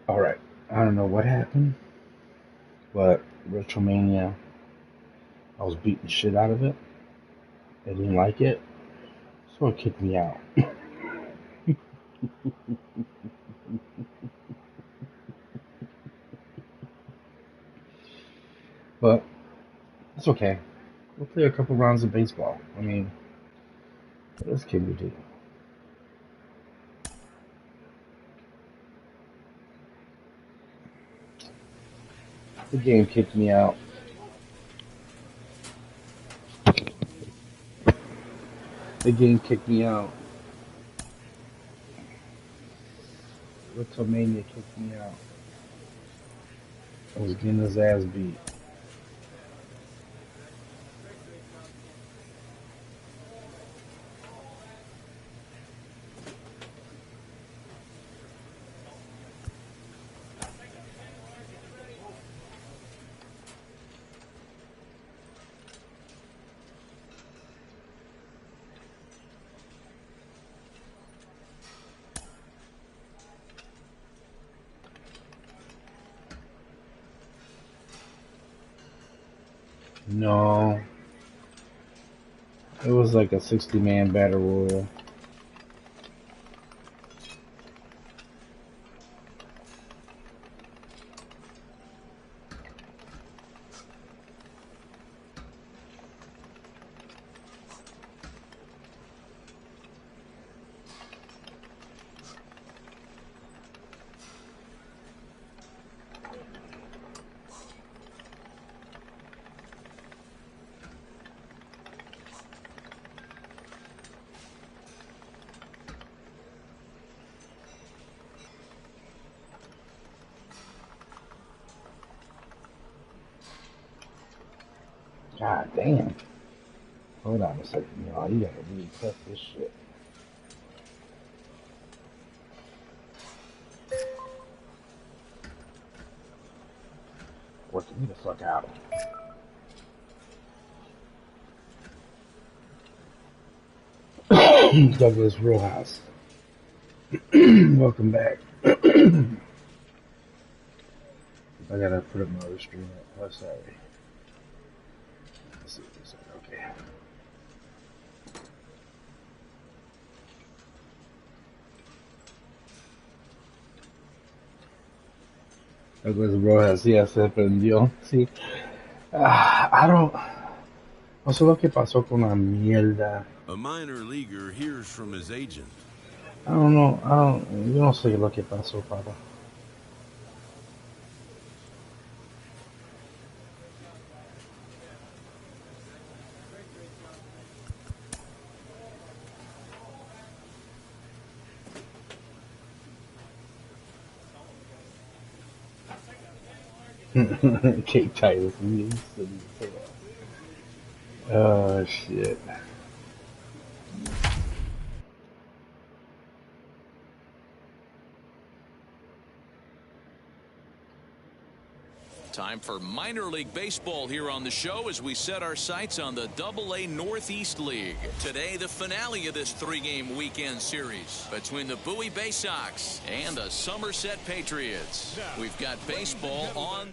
Alright, I don't know what happened, but WrestleMania, I was beating shit out of it. They didn't like it, so it kicked me out. But it's okay. We'll play a couple rounds of baseball. I mean, what else can we do? The game kicked me out. The game kicked me out. WrestleMania kicked me out. I was getting his ass beat. No, it was like a 60-man battle royal. God damn. Hold on a second, y'all. You gotta really test this shit. Working me the fuck out. Douglas Rojas. Welcome back. I gotta put up my other stream. Oh, sorry. Let's see what this is. Okay. Douglas Rojas, yes, se prendió. Sí. I don't. No sé lo que pasó con la mierda. A minor leaguer hears from his agent. I don't know. Yo no sé lo que pasó, papá. Kate Titus. Oh, shit. Time for minor league baseball here on the show as we set our sights on the Double-A Northeast League. Today, the finale of this three-game weekend series between the Bowie Bay Sox and the Somerset Patriots. We've got baseball on.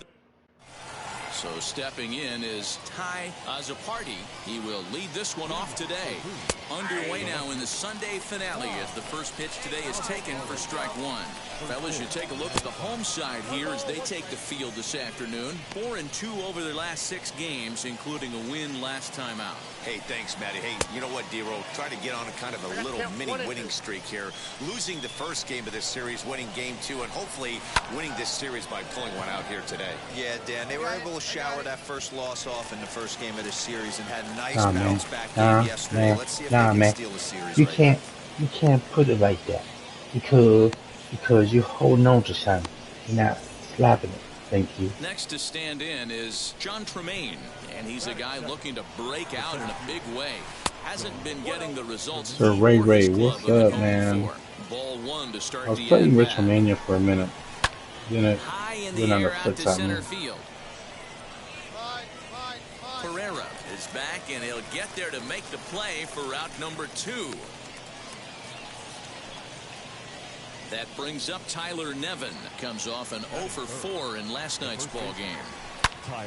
So stepping in is Ty Azzopardi. He will lead this one off today. Underway now in the Sunday finale as the first pitch today is taken for strike one. Fellas, you take a look at the home side here as they take the field this afternoon. 4-2 over their last 6 games, including a win last time out. Hey, thanks, Matty. Hey, you know what, D-Roll? Try to get on a kind of a little mini winning streak here. Losing the first game of this series, winning game 2, and hopefully winning this series by pulling one out here today. Yeah, Dan, they were able to shower that first loss off in the first game of this series and had a nice bounce back game yesterday. Man. Let's see if they can steal the series. You can't put it like that because you're holding on to something. You're not slapping it. Thank you. Next to stand in is John Tremaine, and he's a guy looking to break out in a big way. Hasn't been getting the results. Sir Ray, what's up, man? Ball one to start. I was playing WrestleMania for a minute. Then it went on the flip side. Center field. Pereira is back, and he'll get there to make the play for route number 2. That brings up Tyler Nevin. Comes off an 0 for 4 in last night's ball game.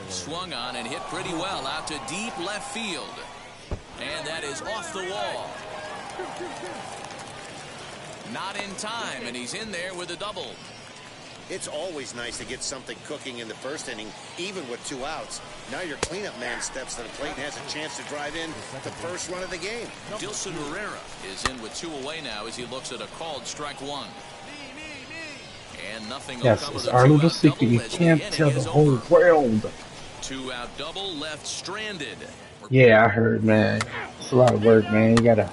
Swung on and hit pretty well out to deep left field. And that is off the wall. Not in time, and he's in there with a double. It's always nice to get something cooking in the first inning, even with 2 outs. Now your cleanup man steps to the plate and has a chance to drive in the first run of the game. Dilson Herrera is in with 2 away now as he looks at a called strike 1. And nothing. Yes, it's our little secret. You can't tell the whole world. 2-out double, left stranded. Yeah, I heard, man. It's a lot of work, man. You gotta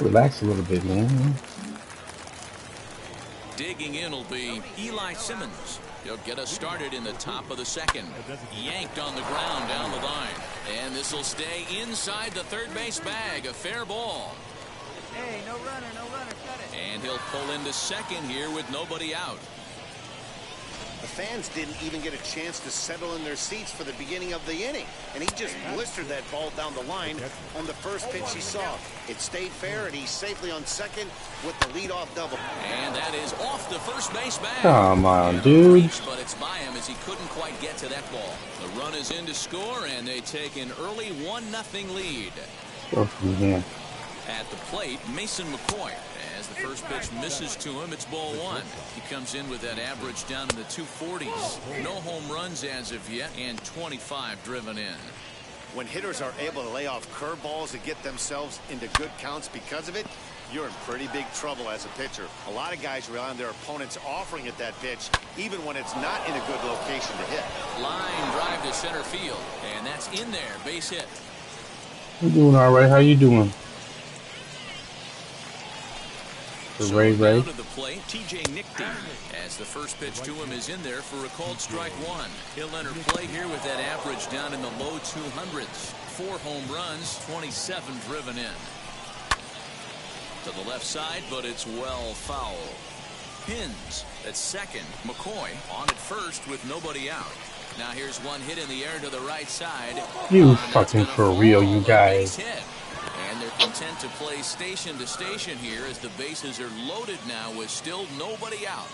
relax a little bit, man. Digging in will be Eli Simmons. He'll get us started in the top of the second. Yanked on the ground down the line. And this will stay inside the third base bag. A fair ball. Hey, no runner, cut it. And he'll pull into second here with nobody out. The fans didn't even get a chance to settle in their seats for the beginning of the inning. And he just blistered that ball down the line on the first pitch he saw. It stayed fair, and he's safely on second with the leadoff double. And that is off the first base bag. Come on, dude. But it's by him as he couldn't quite get to that ball. The run is in to score, and they take an early 1-0 lead. Man. At the plate, Mason McCoy. As the first pitch misses to him, it's ball 1. He comes in with that average down in the 240s. No home runs as of yet, and 25 driven in. When hitters are able to lay off curveballs and get themselves into good counts because of it, you're in pretty big trouble as a pitcher. A lot of guys rely on their opponents offering at that pitch, even when it's not in a good location to hit. Line drive to center field, and that's in there, base hit. You doing all right? How you doing? So Ray. down to the plate, TJ Nickton, as the first pitch to him is in there for a called strike 1. He'll enter play here with that average down in the low 200s. 4 home runs, 27 driven in. To the left side, but it's well foul. Pins at second. McCoy on at first with nobody out. Now here's one hit in the air to the right side. You fucking for real, you guys. And they're content to play station to station here as the bases are loaded now with still nobody out.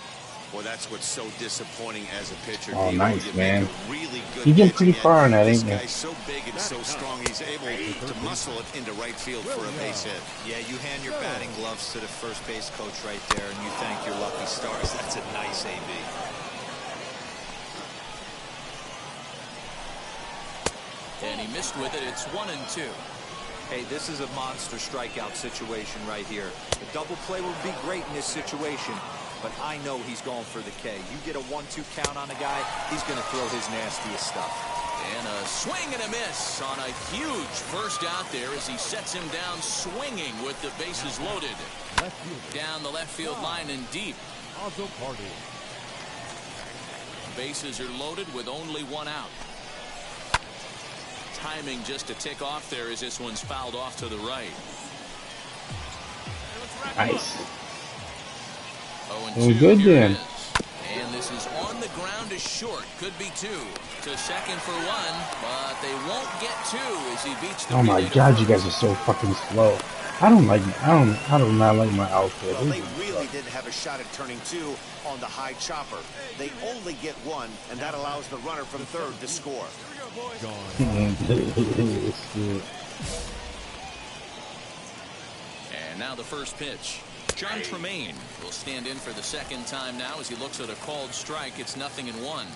Well, that's what's so disappointing as a pitcher. Oh, nice, man. Really You get pretty far on that, ain't you? This guy's so big and so strong, he's able to muscle it into right field for a base hit. Yeah, you hand your batting gloves to the first base coach right there, and you thank your lucky stars. That's a nice AB. And he missed with it. It's 1-2. Hey, this is a monster strikeout situation right here. A double play would be great in this situation, but I know he's going for the K. You get a 1-2 count on a guy, he's going to throw his nastiest stuff. And a swing and a miss on a huge first out there as he sets him down swinging with the bases loaded. Down the left field line and deep. Bases are loaded with only 1 out. Timing just to tick off there as this one's fouled off to the right. Nice. We're good then. And this is on the ground to short. Could be 2. To second for 1, but they won't get 2 as he beats the. Oh my God, you guys are so fucking slow. I do not like my outfit. Well, they really didn't have a shot at turning 2 on the high chopper. They only get 1, and that allows the runner from third to score. And now the first pitch. John Tremaine will stand in for the second time now as he looks at a called strike. It's 0-1.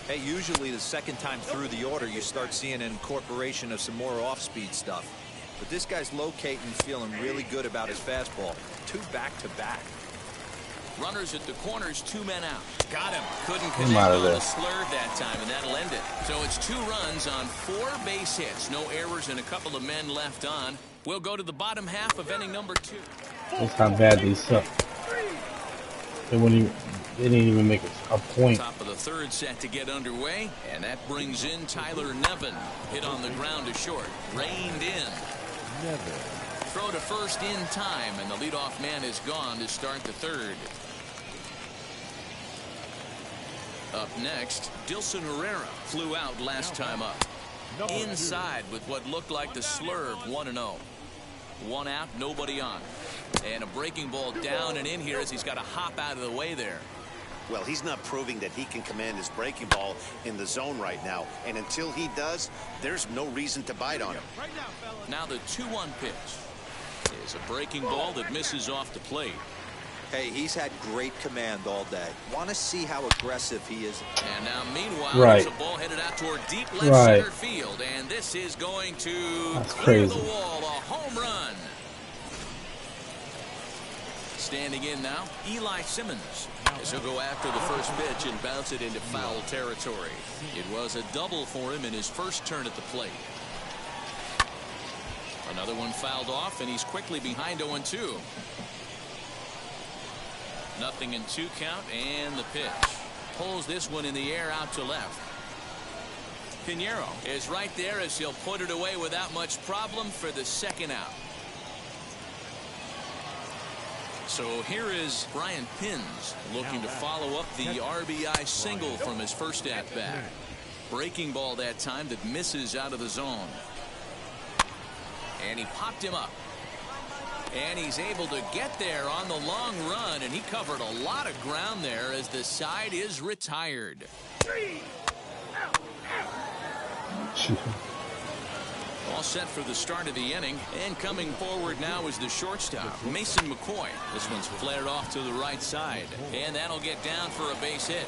Hey, usually the second time through the order, you start seeing an incorporation of some more off-speed stuff. But this guy's locating, feeling really good about his fastball. 2 back-to-back. Runners at the corners, 2 men out. Got him. Couldn't Come connect out on of the there. slurve that time, and that'll end it. So it's 2 runs on 4 base hits. No errors and a couple of men left on. We'll go to the bottom half of inning number 2. That's how bad they suck. They didn't even make a point. Top of the third set to get underway, and that brings in Tyler Nevin. Hit on the ground to short. Reined in. Throw to first in time, and the leadoff man is gone to start the third. Up next, Dilson Herrera flew out last time up. Inside with what looked like the slurve, 1-0. 1 out, nobody on. And a breaking ball down and in here as he's got to hop out of the way there. Well, he's not proving that he can command his breaking ball in the zone right now. And until he does, there's no reason to bite on him. Now the 2-1 pitch is a breaking ball that misses off the plate. Hey, he's had great command all day. Want to see how aggressive he is. And now, meanwhile, Right. there's a ball headed out toward deep left center field. And this is going to clear the wall. A home run. Standing in now, Eli Simmons. As he'll go after the first pitch and bounce it into foul territory. It was a double for him in his first turn at the plate. Another one fouled off, and he's quickly behind 0-2. 0-2 count, and the pitch. Pulls this one in the air out to left. Pinheiro is right there as he'll put it away without much problem for the second out. So here is Brian Pins looking to follow up the RBI single from his first at-bat. Breaking ball that time that misses out of the zone. And he popped him up. And he's able to get there on the long run, and he covered a lot of ground there as the side is retired. All set for the start of the inning, and coming forward now is the shortstop, Mason McCoy. This one's flared off to the right side, and that'll get down for a base hit.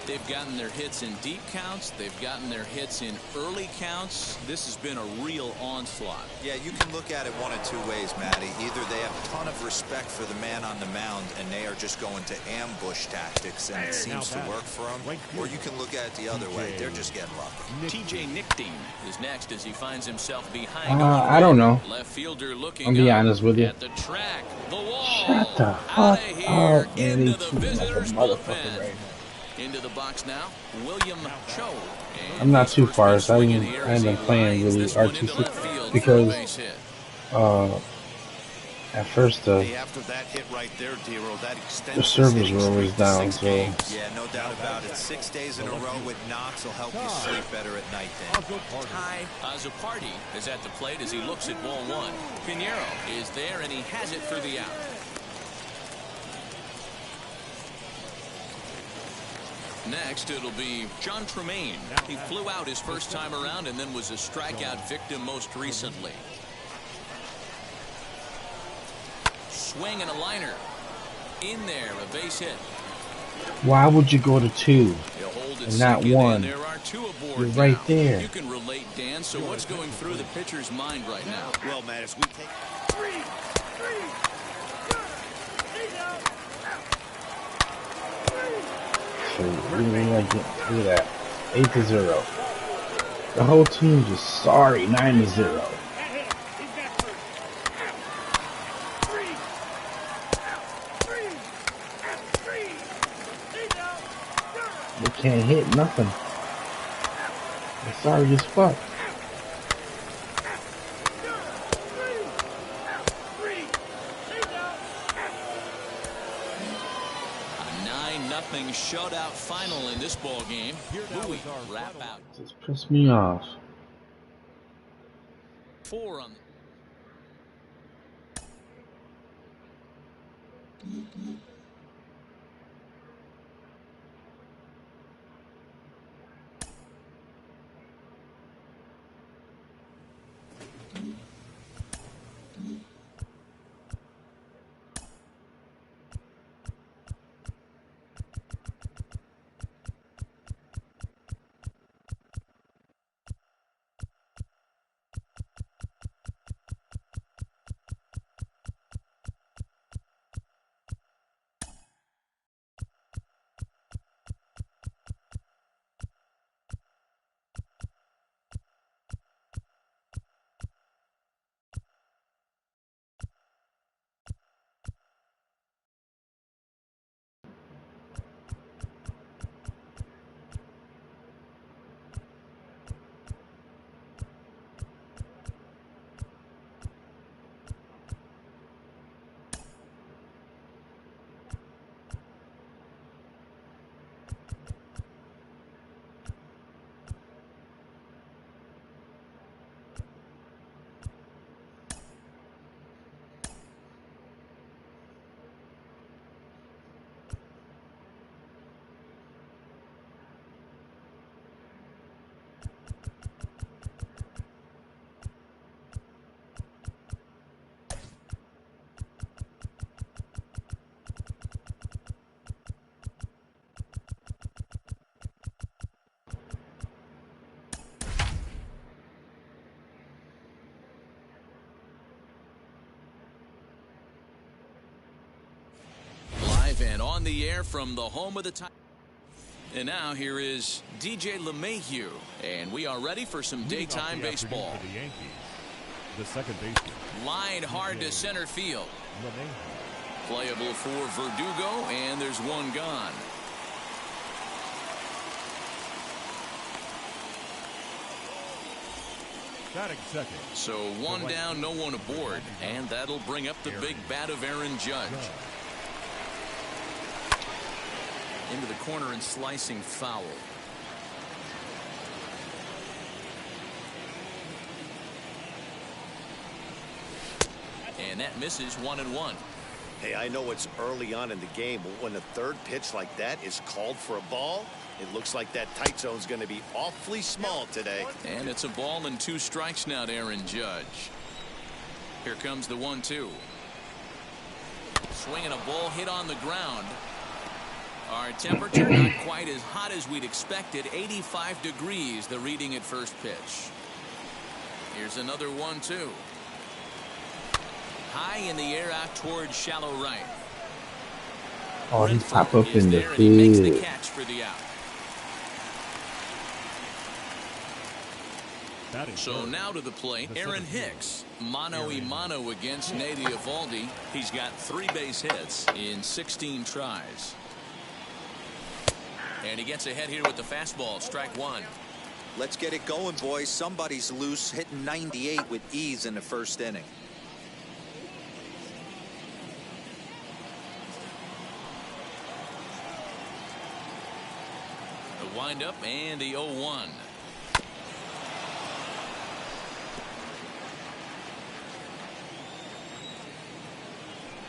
They've gotten their hits in deep counts. They've gotten their hits in early counts. This has been a real onslaught. Yeah, you can look at it one of two ways, Matty. Either they have a ton of respect for the man on the mound and they are just going to ambush tactics and it seems to work for them. Or you can look at it the other way. They're just getting lucky. TJ Nickting is next as he finds himself behind. I don't know. Left fielder looking I'll be honest with you. at the track. The wall. Shut the Out fuck of here. up, man. Into He's the shooting like a visitor's motherfucker bullpen. right now. Into the box now, William Cho. I'm not too far, so I haven't been playing really artistic because at first After that hit right there, Dero, that the servers were always down, so Yeah, no doubt about it. 6 days in a row with knocks will help you sleep better at night then. Ty Azapardi is at the plate as he looks at ball one. Pinheiro is there, and he has it for the out. Next, it'll be John Tremaine. He flew out his first time around and then was a strikeout victim most recently. Swing and a liner. In there, a base hit. why would you go to 2 He'll hold it and not second, 1? and there are 2 aboard. You're right now. there. You can relate, Dan. So what's going through the pitcher's mind right now? Well, Matt, as we take... So really like it. Look at that. 8-0. The whole team just sorry. 9-0. They can't hit nothing. They're sorry as fuck. A 9-0 shutout final in this ball game. Bowie wrap out. Just piss me off. 4 on the live and on the air from the home of the Tigers. And now here is DJ LeMahieu, and we are ready for some daytime baseball. For the Yankees, the second baseman. Line hard to center field. Playable for Verdugo, and there's one gone. Batting second. So one down, no one aboard, and that'll bring up the big bat of Aaron Judge. Into the corner and slicing foul. And that misses 1-1. Hey, I know it's early on in the game, but when a third pitch like that is called for a ball, it looks like that tight zone's going to be awfully small today. And it's a ball and 2 strikes now to Aaron Judge. Here comes the 1-2. Swinging a ball hit on the ground. Our temperature not quite as hot as we'd expected. 85 degrees, the reading at first pitch. Here's another 1-2. High in the air out towards shallow right. Oh, he pop up in the field. He makes the field. catch for the out. So now to the plate, Aaron Hicks. Mano-a-mano against Nady Eovaldi. He's got 3 base hits in 16 tries. And he gets ahead here with the fastball. Strike 1. Let's get it going, boys. Somebody's loose, hitting 98 with ease in the first inning. The windup and the 0-1.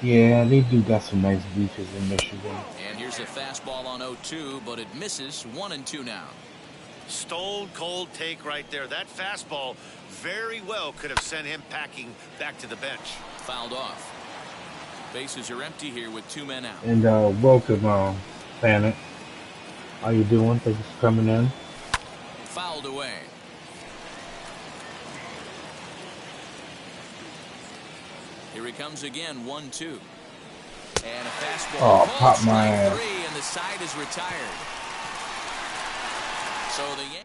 Yeah, they do got some nice beaches in Michigan. And here's a fastball on 0-2, but it misses. 1-2 now. Stone cold take right there. That fastball very well could have sent him packing back to the bench. Fouled off. Bases are empty here with 2 men out. And welcome, Planet. How you doing? Thanks for coming in. Fouled away. Here he comes again, 1-2. And a fastball. Oh, pop my strike ass. 3, and the side is retired. So the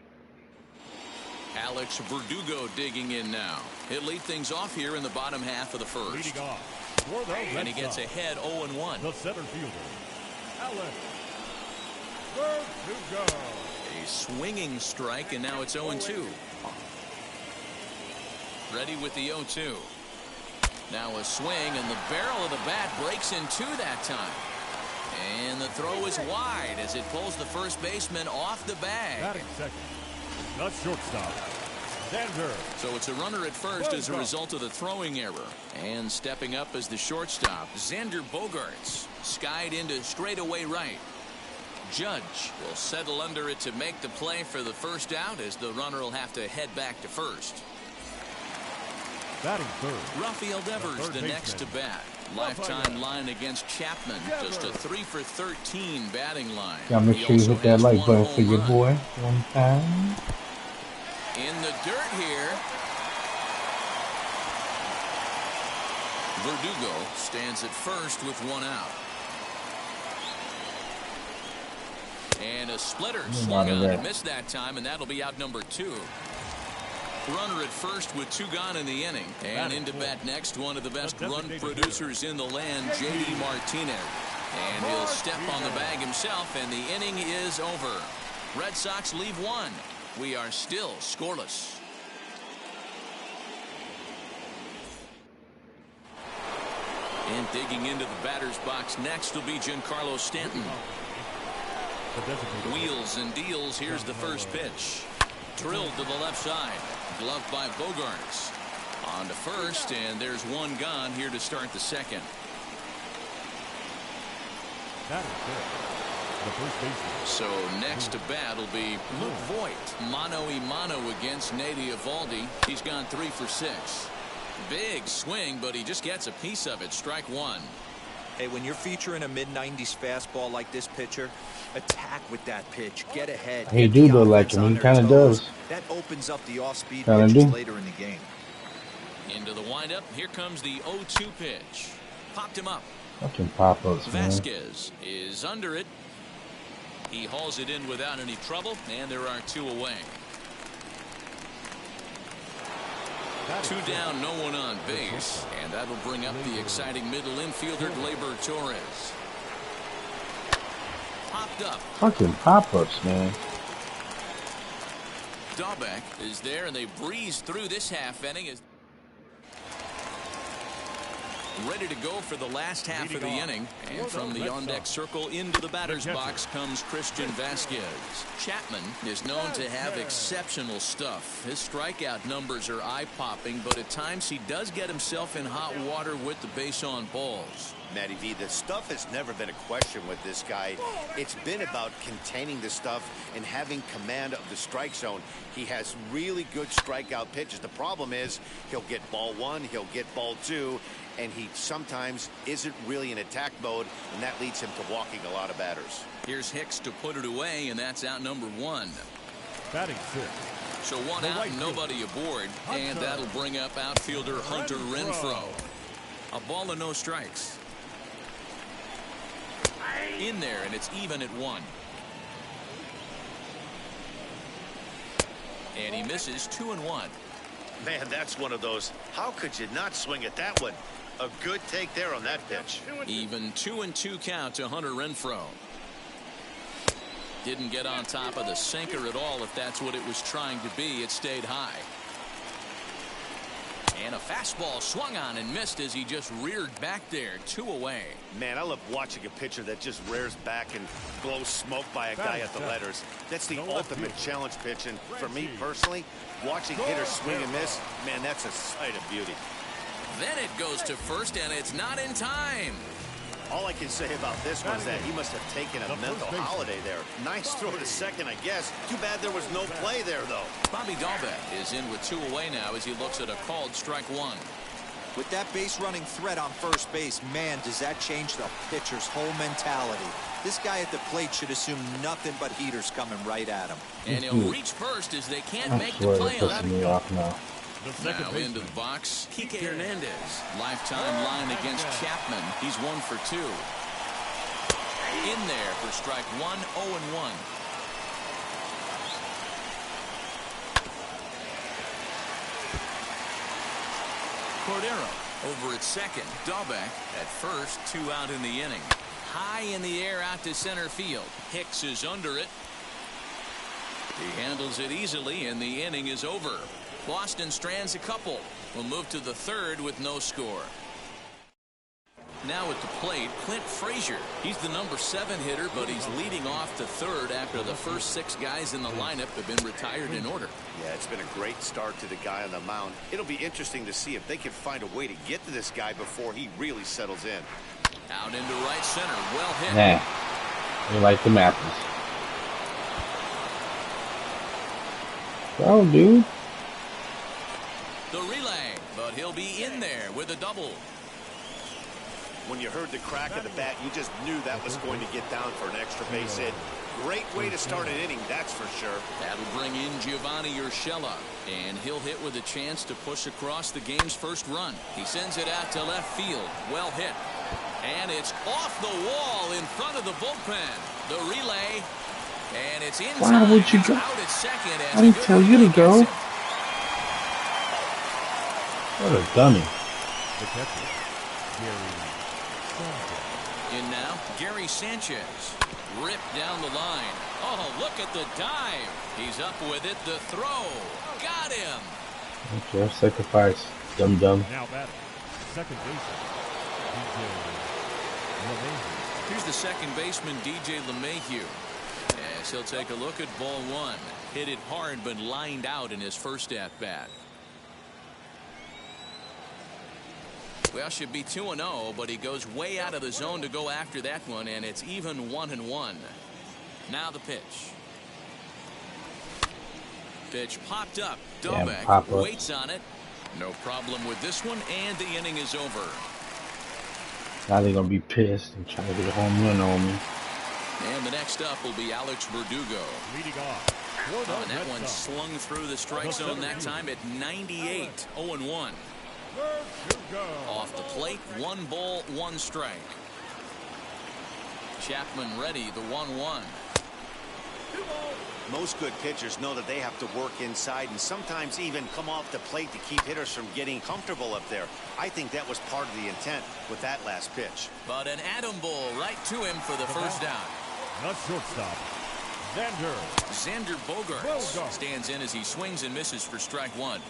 Alex Verdugo digging in now. He'll lead things off here in the bottom half of the first. Leading off for the Red And he gets Sox, ahead 0-1. the center fielder, Alex Verdugo. A swinging strike, and now it's 0-2. Ready with the 0-2. Now a swing, and the barrel of the bat breaks in 2 that time. And the throw is wide as it pulls the first baseman off the bag. Batting second, the shortstop, Xander. So it's a runner at first as a result of the throwing error. And stepping up as the shortstop, Xander Bogaerts. Skied into straightaway right. Judge will settle under it to make the play for the first out, as the runner will have to head back to first. Batting third, Rafael Devers, the baseman, next to bat. Lifetime line against Chapman. Just a 3 for 13 batting line. Gotta make sure you hit that like button for your boy one time. In the dirt here. Verdugo stands at first with 1 out. And a splitter swung on and missed that time, and that'll be out number 2. Runner at first with 2 gone in the inning. And into bat next, one of the best run producers in the land, J.D. Martinez. And he'll step on the bag himself, and the inning is over. Red Sox leave 1. We are still scoreless. And digging into the batter's box next will be Giancarlo Stanton. Wheels and deals. Here's the first pitch. Drilled to the left side. Gloved by Bogaerts. On to first, and there's 1 gone here to start the second. So next to bat will be Luke Voigt. Mano-a-mano against Nady Eovaldi. He's gone 3 for 6. Big swing, but he just gets a piece of it. Strike 1. Hey, when you're featuring a mid-90s fastball like this pitcher, attack with that pitch. Get ahead. He do look like him. He kind of does. That opens up the off-speed Kinda pitches do. later in the game. Into the windup. Here comes the 0-2 pitch. Popped him up. Fucking pop-ups, man. Vasquez is under it. He hauls it in without any trouble, and there are 2 away. 2 down, no one on base, and that'll bring up the exciting middle infielder Gleyber Torres. Popped up. Fucking pop-ups, man. Dahlbeck is there, and they breeze through this half inning. Is ready to go for the last half of the inning, and from the on-deck circle into the batter's box comes Christian Vasquez. Chapman is known to have exceptional stuff. His strikeout numbers are eye-popping, but at times he does get himself in hot water with the base on balls. Matty V, the stuff has never been a question with this guy. It's been about containing the stuff and having command of the strike zone. He has really good strikeout pitches. The problem is he'll get ball 1, he'll get ball 2, and he sometimes isn't really in attack mode, and that leads him to walking a lot of batters. Here's Hicks to put it away, and that's out number 1. Batting 6. So 1 out and nobody aboard, and that'll bring up outfielder Hunter Renfroe. A ball and no strikes. In there, and it's even at 1. And he misses 2-1. Man, that's one of those. How could you not swing at that one? A good take there on that pitch. Even 2-2 count to Hunter Renfroe. Didn't get on top of the sinker at all. If that's what it was trying to be, it stayed high. And a fastball swung on and missed as he just reared back there. 2 away. Man, I love watching a pitcher that just rears back and blows smoke by a guy at the letters. That's the ultimate challenge pitch. And for me personally, watching hitters swing and miss, man, that's a sight of beauty. Then it goes to first, and it's not in time. All I can say about this one is that he must have taken a mental holiday there. Nice throw to second, I guess. Too bad there was no play there, though. Bobby Dahlbeck is in with 2 away now as he looks at a called strike 1. With that base running threat on first base, man, does that change the pitcher's whole mentality. This guy at the plate should assume nothing but heaters coming right at him. And he'll reach first as they can't make the play on him. Me off now. Now into the box, Kike Hernandez. Lifetime line against Chapman. He's 1 for 2. In there for strike 1, 0-1. Cordero over at second. Dahlbeck at first, 2 out in the inning. High in the air out to center field. Hicks is under it. He handles it easily, and the inning is over. Boston strands a couple. We'll move to the 3rd with no score. Now at the plate, Clint Frazier. He's the number 7 hitter, but he's leading off to 3rd after the first 6 guys in the lineup have been retired in order. Yeah, it's been a great start to the guy on the mound. It'll be interesting to see if they can find a way to get to this guy before he really settles in. Out into right center. Well hit. Nah. We like the Matthews. Go, dude. The relay, but he'll be in there with a double. When you heard the crack of the bat, you just knew that was going to get down for an extra base hit. Great way to start an inning, that's for sure. That'll bring in Giovanni Urshela, and he'll hit with a chance to push across the game's first run. He sends it out to left field. Well hit. And it's off the wall in front of the bullpen. The relay, and it's inside. Why would you go? Out at second. I didn't tell you to go. What a dummy. The catcher, Gary Sanchez. In now, Gary Sanchez. Ripped down the line. Oh, look at the dive. He's up with it. The throw. Got him. Okay, sacrifice. Dum-dum. Now batting, second baseman, DJ LeMahieu. Here's the second baseman, DJ LeMahieu. As he'll take a look at ball 1. Hit it hard, but lined out in his first at-bat. Well, should be 2-0, but he goes way out of the zone to go after that one, and it's even 1-1. Now the pitch. Pitch popped up. Dahlbeck waits on it. No problem with this one, and the inning is over. Now they're going to be pissed and try to get a home run on me. And the next up will be Alex Verdugo. Leading off. And that one slung through the strike zone that time at 98. 0-1. Off the plate, 1 ball, 1 strike. Chapman ready, the 1-1. Most good pitchers know that they have to work inside and sometimes even come off the plate to keep hitters from getting comfortable up there. I think that was part of the intent with that last pitch. But an atom ball right to him for the first down. Not shortstop. Xander Bogaerts stands in as he swings and misses for strike one.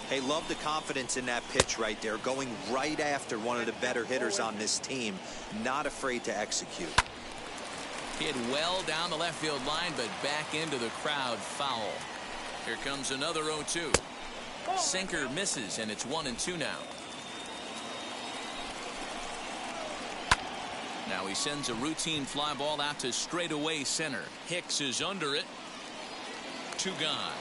Hey, love the confidence in that pitch right there. Going right after one of the better hitters on this team. Not afraid to execute. Hit well down the left field line, but back into the crowd, foul. Here comes another 0-2. Sinker misses, and it's 1-2 now. Now he sends a routine fly ball out to straightaway center. Hicks is under it. 2 gone.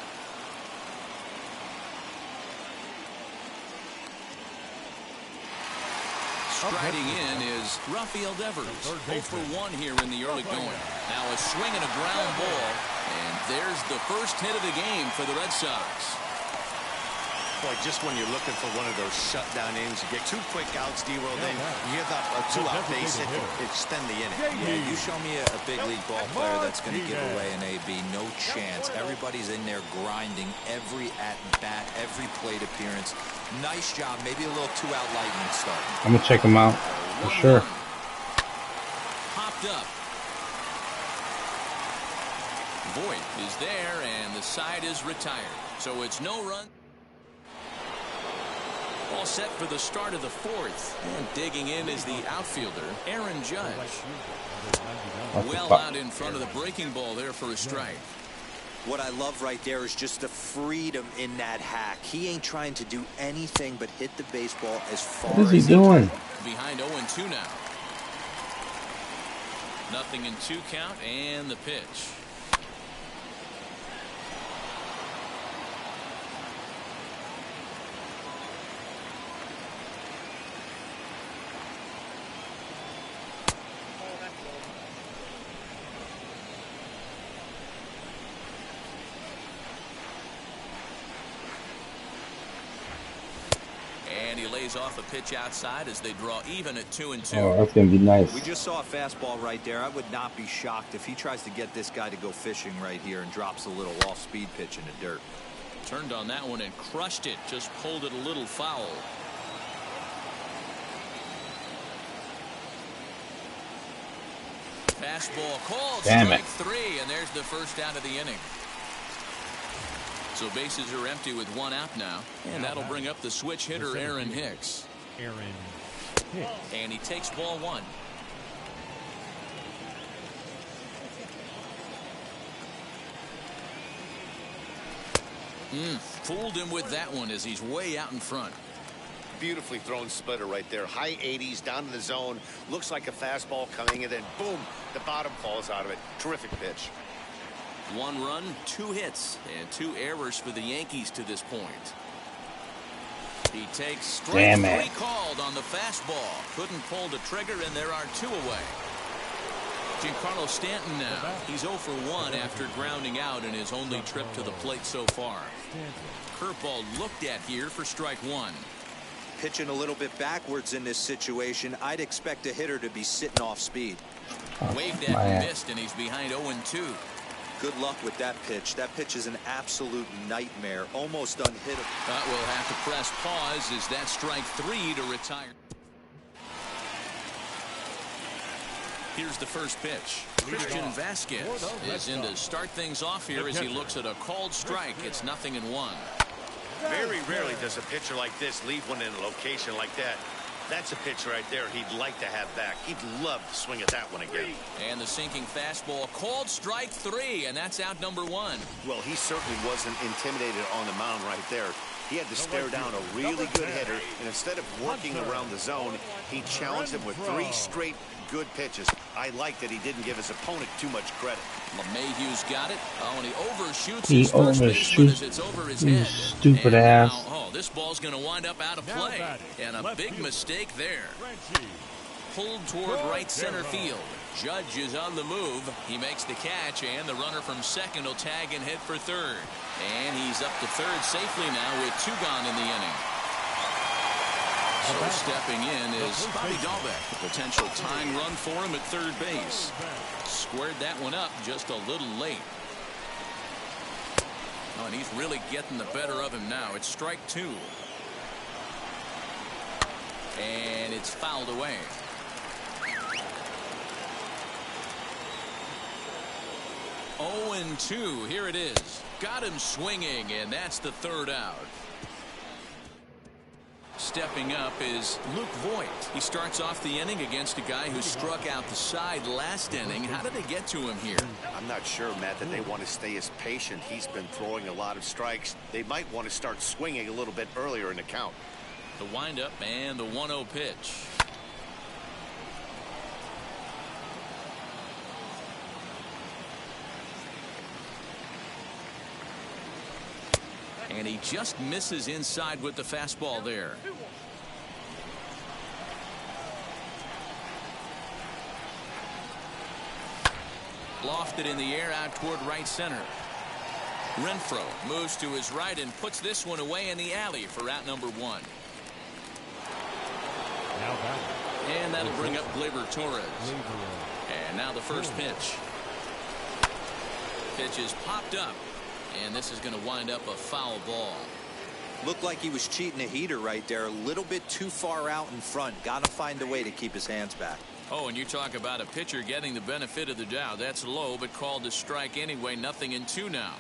Striding in is Rafael Devers. 0 for 1 here in the early going. Now a swing and a ground ball. And there's the first hit of the game for the Red Sox. Boy, just when you're looking for one of those shutdown innings, you get 2 quick outs, D-Roll, then you give up a 2-out base hit to extend the inning. Yeah, you show me a big league ball player that's going to give away an AB. No chance. Everybody's in there grinding every at-bat, every plate appearance. Nice job. Maybe a little 2-out lightning start. I'm going to check him out for sure. Popped up. Voit is there, and the side is retired. So it's no run. All set for the start of the 4th. And digging in is the outfielder, Aaron Judge. Well out in front of the breaking ball there for a strike. What I love right there is just the freedom in that hack. He ain't trying to do anything but hit the baseball as far as what is he doing? Behind 0-2 now. Nothing in 2 count, and the pitch. Lays off a pitch outside as they draw even at 2-2. Oh, that's gonna be nice. We just saw a fastball right there. I would not be shocked if he tries to get this guy to go fishing right here and drops a little off-speed pitch in the dirt. Turned on that one and crushed it. Just pulled it a little foul. Fastball called. Strike 3, and there's the first out of the inning. So bases are empty with 1 out now, and that'll bring up the switch hitter Aaron Hicks. And he takes ball 1. Fooled him with that one as he's way out in front. Beautifully thrown splitter right there. High 80s down to the zone. Looks like a fastball coming, and then boom, the bottom falls out of it. Terrific pitch. 1 run, 2 hits, and 2 errors for the Yankees to this point. He takes strike 3 called on the fastball. Couldn't pull the trigger, and there are 2 away. Giancarlo Stanton now. He's 0 for 1 after grounding out in his only trip to the plate so far. Curveball looked at here for strike 1. Pitching a little bit backwards in this situation. I'd expect a hitter to be sitting off speed. Waved at and missed, and he's behind 0-2. Good luck with that pitch. That pitch is an absolute nightmare. Almost unhittable. But we'll have to press pause as that strike 3 to retire. Here's the first pitch. Christian Vasquez is in to start things off here as he looks at a called strike. It's 0-1. Very rarely does a pitcher like this leave one in a location like that. That's a pitch right there he'd like to have back. He'd love to swing at that one again. And the sinking fastball called strike 3, and that's out number 1. Well, he certainly wasn't intimidated on the mound right there. He had to stare down a really good hitter, and instead of working around the zone, he challenged him with 3 straight good pitches. I like that he didn't give his opponent too much credit. LeMahieu's got it. Oh, and he overshoots he his first baseman as it's over his head. Stupid ass. Now, this ball's going to wind up out of play. And a big mistake there. Pulled toward right center field. Judge is on the move. He makes the catch, and the runner from second will tag and hit for third. And he's up to third safely now with 2 gone in the inning. So stepping in is Bobby Dahlbeck. A potential tying run for him at third base. Squared that one up just a little late. Oh, and he's really getting the better of him now. It's strike 2. And it's fouled away. Oh, and 2. Here it is. Got him swinging, and that's the third out. Stepping up is Luke Voigt. He starts off the inning against a guy who struck out the side last inning. How did they get to him here? I'm not sure, Matt, that they want to stay as patient. He's been throwing a lot of strikes. They might want to start swinging a little bit earlier in the count. The windup and the 1-0 pitch. And he just misses inside with the fastball there. Lofted in the air out toward right center. Renfroe moves to his right and puts this one away in the alley for out number 1. And that'll bring up Gleyber Torres. And now the first pitch. Pitch is popped up. And this is going to wind up a foul ball. Looked like he was cheating a heater right there. A little bit too far out in front. Got to find a way to keep his hands back. Oh, and you talk about a pitcher getting the benefit of the doubt. That's low, but called a strike anyway. 0-2 now.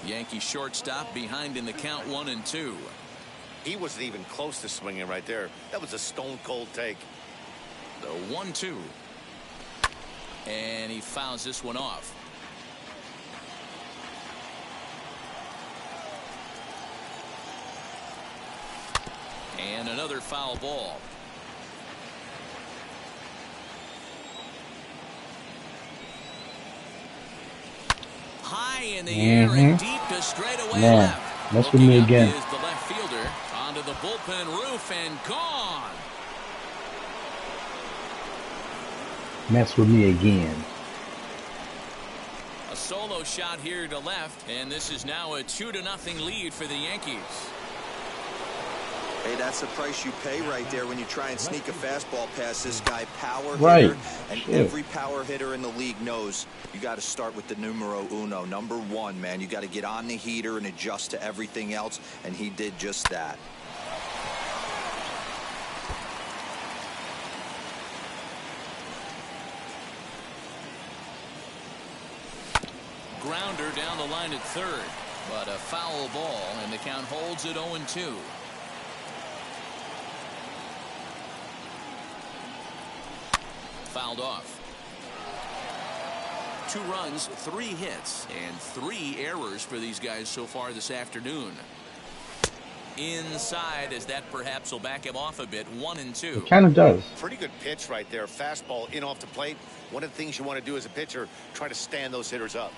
Yankee shortstop behind in the count 1-2. He wasn't even close to swinging right there. That was a stone cold take. The 1-2. And he fouls this one off. And another foul ball. High in the air and deep to straightaway left. Mess with me again. Is the left fielder onto the bullpen roof and gone. Mess with me again. A solo shot here to left, and this is now a 2-0 lead for the Yankees. Hey, that's the price you pay right there when you try and sneak a fastball past this guy. Power right. hitter, and every power hitter in the league knows you got to start with the numero uno, number 1, man. You got to get on the heater and adjust to everything else, and he did just that. Grounder down the line at third, but a foul ball, and the count holds at 0-2. Fouled off. 2 runs, 3 hits, and 3 errors for these guys so far this afternoon. Inside, as that perhaps will back him off a bit. 1-2. It kind of does. Pretty good pitch right there. Fastball in off the plate. One of the things you want to do as a pitcher, try to stand those hitters up.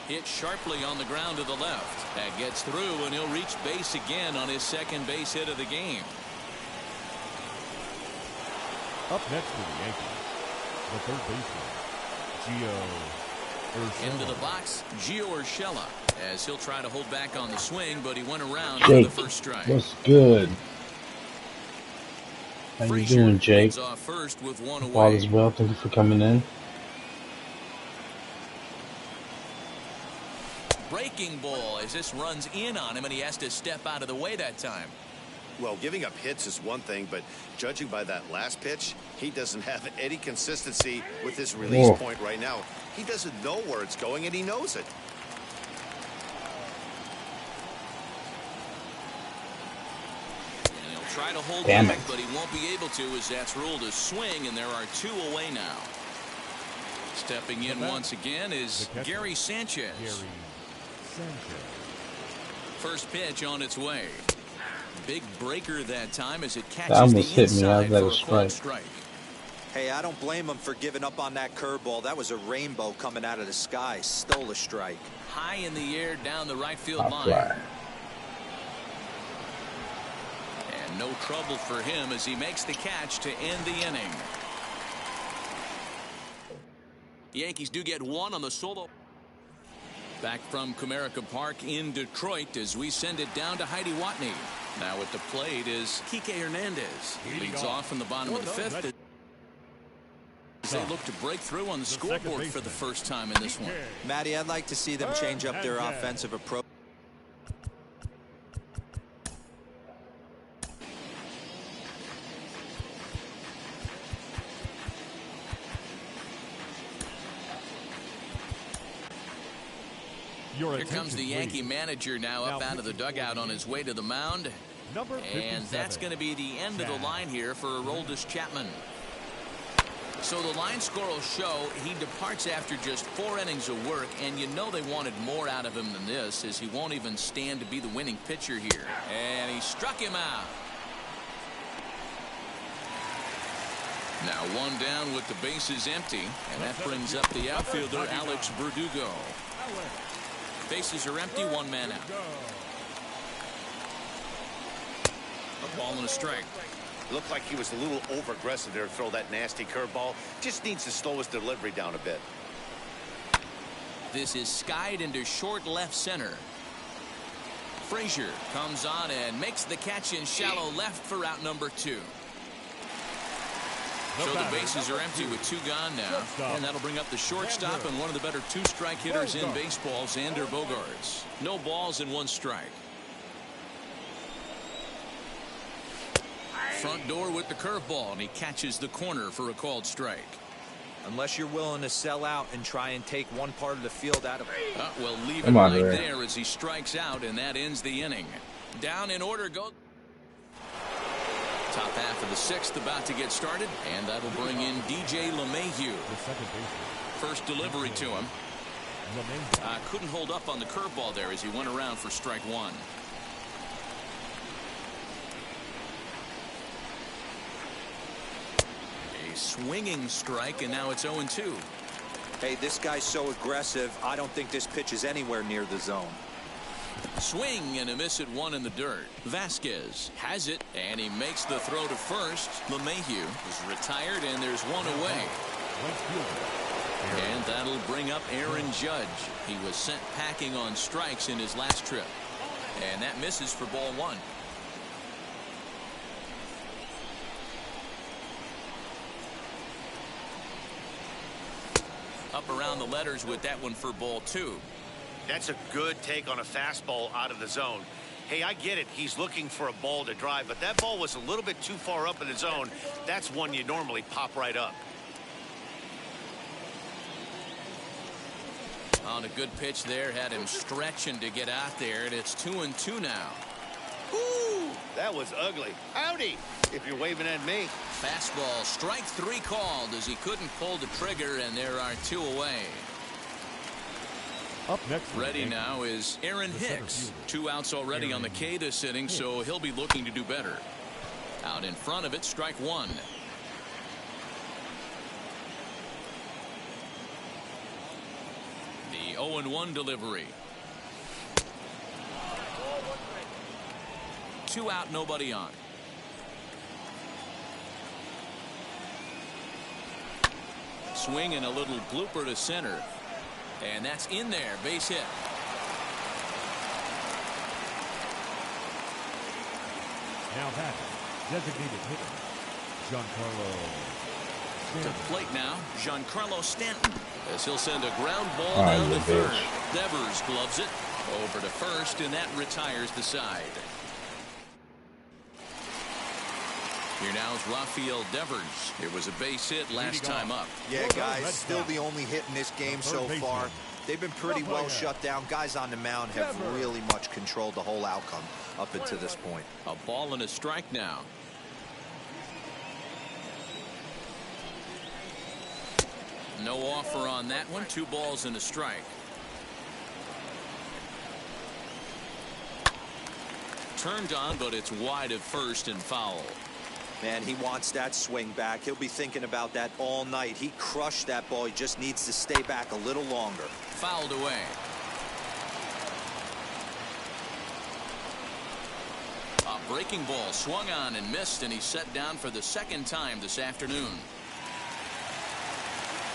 Hit sharply on the ground to the left. That gets through, and he'll reach base again on his second base hit of the game. Up next for the Yankees, the third baseman, Gio Urshela. Into the box, Gio Urshela, as he'll try to hold back on the swing, but he went around Jake, for the first strike. What's good? How you doing, Jake? Off first with 1 away. All is well. Thank you for coming in. Breaking ball as this runs in on him, and he has to step out of the way that time. Well, giving up hits is one thing, but judging by that last pitch, he doesn't have any consistency with his release point right now. He doesn't know where it's going, and he knows it. And he'll try to hold back, but he won't be able to, as that's ruled a swing, and there are 2 away now. Stepping in once again is Gary Sanchez. First pitch on its way. Big breaker that time as it catches the inside for a strike. Hey, I don't blame him for giving up on that curveball. That was a rainbow coming out of the sky. Stole a strike. High in the air down the right field line. And no trouble for him as he makes the catch to end the inning. The Yankees do get 1 on the solo. Back from Comerica Park in Detroit as we send it down to Heidi Watney. Now at the plate is Kike Hernandez. Leads off in the bottom of the fifth as they look to break through on the scoreboard for the first time in this one. Matty, I'd like to see them change up their offensive approach. Here comes the Yankee manager now up out of the dugout on his way to the mound. And that's going to be the end of the line here for Aroldis Chapman. So the line score will show he departs after just 4 innings of work, and you know they wanted more out of him than this, as he won't even stand to be the winning pitcher here. And he struck him out. Now 1 down with the bases empty, and that brings up the outfielder Alex Verdugo. Bases are empty, 1 man out. A ball and a strike. Looked like he was a little over aggressive there to throw that nasty curveball. Just needs to slow his delivery down a bit. This is skied into short left center. Frazier comes on and makes the catch in shallow left for out number 2. So the bases are empty with 2 gone now, and that'll bring up the shortstop and one of the better 2-strike hitters in baseball, Xander Bogaerts. No balls and 1 strike. Front door with the curveball, and he catches the corner for a called strike. Unless you're willing to sell out and try and take one part of the field out of it. Well, leave it right there as he strikes out, and that ends the inning. Down in order goes. Top half of the 6th about to get started, and that'll bring in DJ LeMahieu. First delivery to him. Couldn't hold up on the curveball there as he went around for strike 1. A swinging strike, and now it's 0-2. Hey, this guy's so aggressive, I don't think this pitch is anywhere near the zone. Swing and a miss at 1 in the dirt. Vasquez has it, and he makes the throw to first. LeMahieu is retired, and there's 1 away. And that'll bring up Aaron Judge. He was sent packing on strikes in his last trip. And that misses for ball 1. Up around the letters with that one for ball 2. That's a good take on a fastball out of the zone. Hey, I get it. He's looking for a ball to drive, but that ball was a little bit too far up in the zone. That's one you normally pop right up. On a good pitch there, had him stretching to get out there, and it's 2-2 now. Ooh, that was ugly. Howdy, if you're waving at me. Fastball, strike 3 called as he couldn't pull the trigger, and there are 2 away. Up next, ready now is Aaron Hicks. 2 outs already on the K this inning, so he'll be looking to do better. Out in front of it, strike 1. The 0-1 delivery. 2 out, nobody on. Swing and a little blooper to center. And that's in there, base hit. Now that designated hitter, Giancarlo Stanton. To the plate now, Giancarlo Stanton, as he'll send a ground ball down to third. Devers gloves it over to first, and that retires the side. Here now is Rafael Devers. It was a base hit last time up. Yeah, guys, still the only hit in this game so far. They've been pretty well shut down. Guys on the mound have really much controlled the whole outcome up until this point. A ball and a strike now. No offer on that one. 2 balls and a strike. Turned on, but it's wide of first and foul. Man, he wants that swing back. He'll be thinking about that all night. He crushed that ball. He just needs to stay back a little longer. Fouled away. A breaking ball swung on and missed, and he's set down for the 2nd time this afternoon.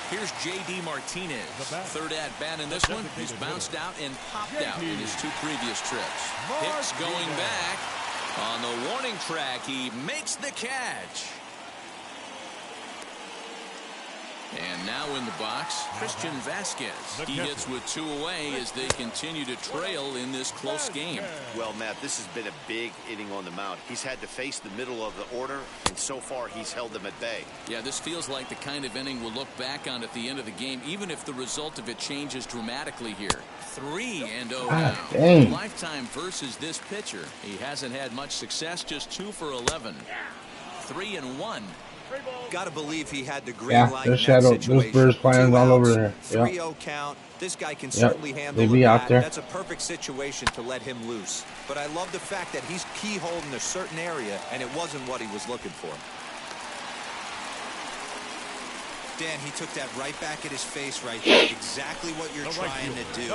Here's J.D. Martinez. Third at bat in this one. He's bounced out and popped out in his 2 previous trips. Hicks going back. On the warning track, he makes the catch. And now in the box, Christian Vasquez. He hits with 2 away as they continue to trail in this close game. Well, Matt, this has been a big inning on the mound. He's had to face the middle of the order, and so far he's held them at bay. Yeah, this feels like the kind of inning we'll look back on at the end of the game, even if the result of it changes dramatically here. 3-0 now. Lifetime versus this pitcher. He hasn't had much success, just 2 for 11. 3-1. Got to believe he had the green light in that shadow. situation. Those birds flying all over there. 3-0 count. This guy can certainly handle they be the out bat. there. That's a perfect situation to let him loose. But I love the fact that he's keyholed in a certain area, and it wasn't what he was looking for. Dan, he took that right back at his face right there. Exactly what you're trying to do.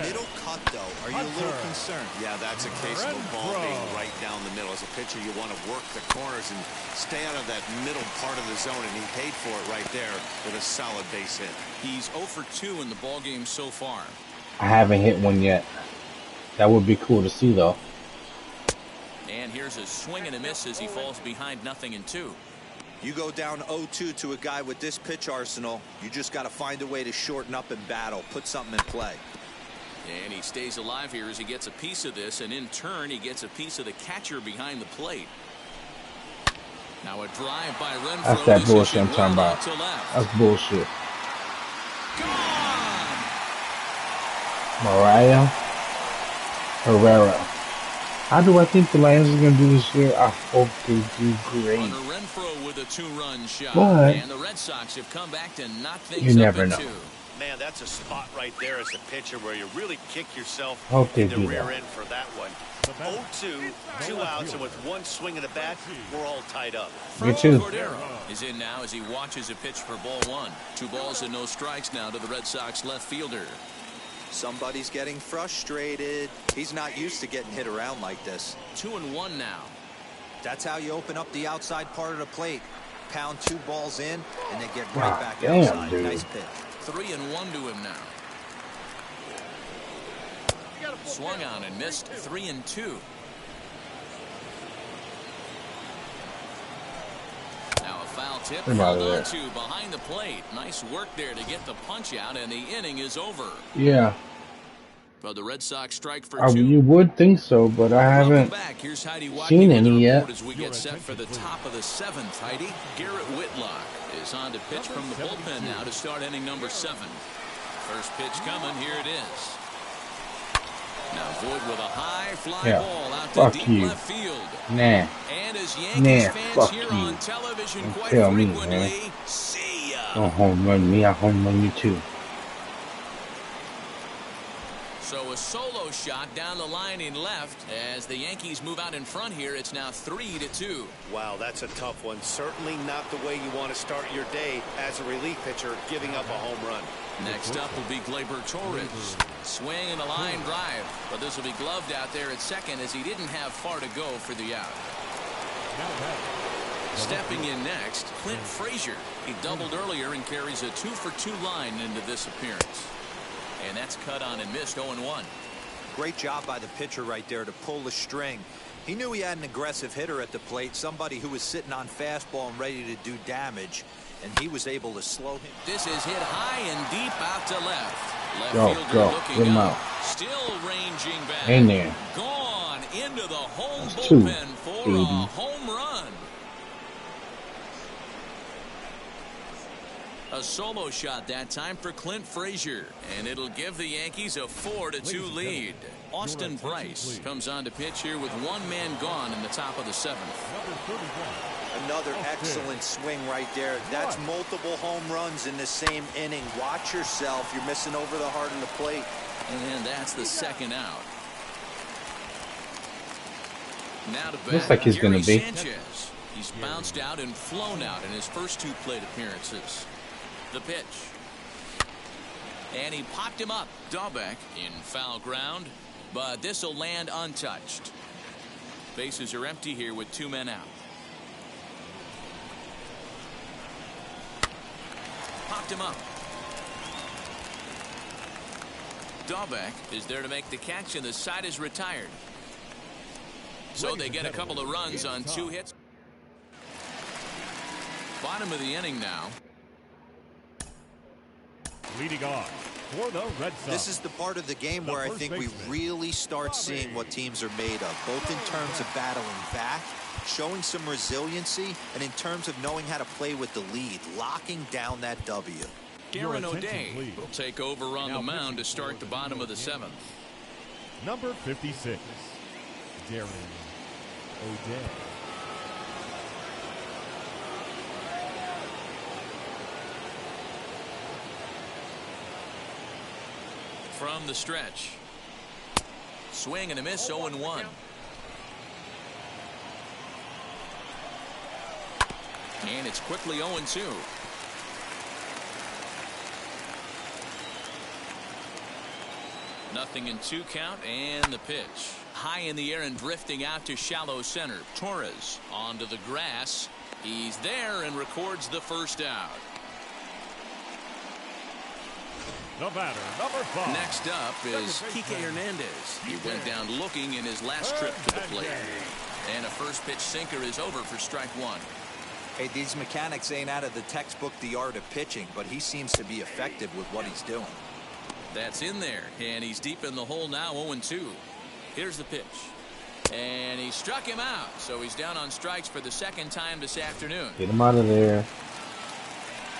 Middle cut, though. Are you a little concerned? Yeah, that's a case of a ball being right down the middle. As a pitcher, you want to work the corners and stay out of that middle part of the zone, and he paid for it right there with a solid base hit. He's 0 for 2 in the ballgame so far. I haven't hit one yet. That would be cool to see, though. And here's a swing and a miss as he falls behind 0-2. You go down 0-2 to a guy with this pitch arsenal, you just got to find a way to shorten up and battle, put something in play. And he stays alive here as he gets a piece of this, and in turn he gets a piece of the catcher behind the plate. Now a drive by Renfroe. That's that bullshit I'm talking about. That's bullshit. Gone! Mariah Herrera. How do I think the Lions are going to do this year? I hope they do great. Renfroe with a 2-run shot. But and the Red Sox have come back to knock things you never know. 2. Man, that's a spot right there as a pitcher where you really kick yourself in the rear end for that one. 0-2, 2 outs, and with 1 swing of the bat, we're all tied up. Me too. Cordero is in now as he watches a pitch for ball 1. 2 balls and no strikes now to the Red Sox left fielder. Somebody's getting frustrated. He's not used to getting hit around like this. 2-1 now. That's how you open up the outside part of the plate. Pound 2 balls in, and they get right back damn, outside. dude. Nice pitch. 3-1 to him now. Swung on and missed. 3-2. Now a foul tip held on to behind the plate. Nice work there to get the punch out, and the inning is over. Yeah. But the Red Sox strike for 2. You would think so, but I haven't seen any yet. As we get set for the top of the 7th, Heidi. Garrett Whitlock is on to pitch from the bullpen now to start inning number 7. First pitch coming. Here it is. Now Void with a high fly ball out to deep left field. Nah. And as Yankees fans here you. on television Don't quite tell me, frequently, man. see ya. Don't home run me. I home run you too. So a solo shot down the line in left. As the Yankees move out in front here, it's now 3-2. Wow, that's a tough one. Certainly not the way you want to start your day as a relief pitcher, giving up a home run. Next up will be Gleyber Torres. Swing and a line drive. But this will be gloved out there at second as he didn't have far to go for the out. Stepping in next, Clint Frazier. He doubled earlier and carries a 2-for-2 line into this appearance. And that's cut on and missed. 0-1. Great job by the pitcher right there to pull the string. He knew he had an aggressive hitter at the plate, somebody who was sitting on fastball and ready to do damage, and he was able to slow him. This is hit high and deep out to left. Left fielder Go. looking Get him up. out. Still ranging back. In there. Gone into the home That's bullpen 2, for baby. a home run. A solo shot that time for Clint Frazier, and it'll give the Yankees a 4-2 lead. Austin Bryce comes on to pitch here with 1 man gone in the top of the 7th. Another excellent swing right there. That's multiple home runs in the same inning. Watch yourself. You're missing over the heart of the plate. And that's the 2nd out. Now to bat, Looks like he's going to be. Sanchez. He's bounced out and flown out in his first 2 plate appearances. The pitch. And he popped him up. Dahlbeck in foul ground, but this will land untouched. Bases are empty here with 2 men out. Popped him up. Dahlbeck is there to make the catch, and the side is retired. So they get a couple of runs on 2 hits. Bottom of the inning now. Leading off for the Red Sox. This is the part of the game where I think we really start seeing what teams are made of, both in terms of battling back, showing some resiliency, and in terms of knowing how to play with the lead, locking down that W. Darren O'Day will take over on the mound to start the bottom of the 7th. Number 56, Darren O'Day. From the stretch. Swing and a miss, 0-1. And it's quickly 0-2. Nothing in 2 count, and the pitch. High in the air and drifting out to shallow center. Torres onto the grass. He's there and records the first out. The batter, number 5. Next up is Kike Hernandez. He went down looking in his last trip to the plate. And a first pitch sinker is over for strike 1. Hey, these mechanics ain't out of the textbook The Art of Pitching, but he seems to be effective with what he's doing. That's in there, and he's deep in the hole now, 0-2. Here's the pitch. And he struck him out, so he's down on strikes for the 2nd time this afternoon. Get him out of there.